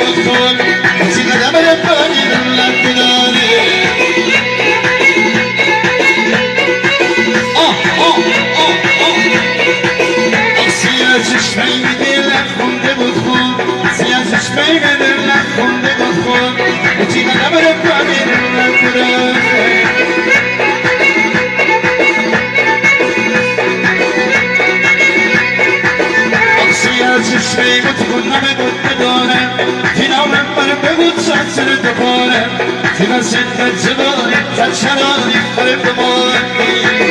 بدخل بس قدم رباني لله بداني چشمه دلت خونده بود خون سیاه چشمه دلت خونده بود خون بچی قدم ربانی لله بداني چشمه متکن نبود بدانم فینا من بگود سر دوباره فینا سنت جبانی تچرانی خرب بمانی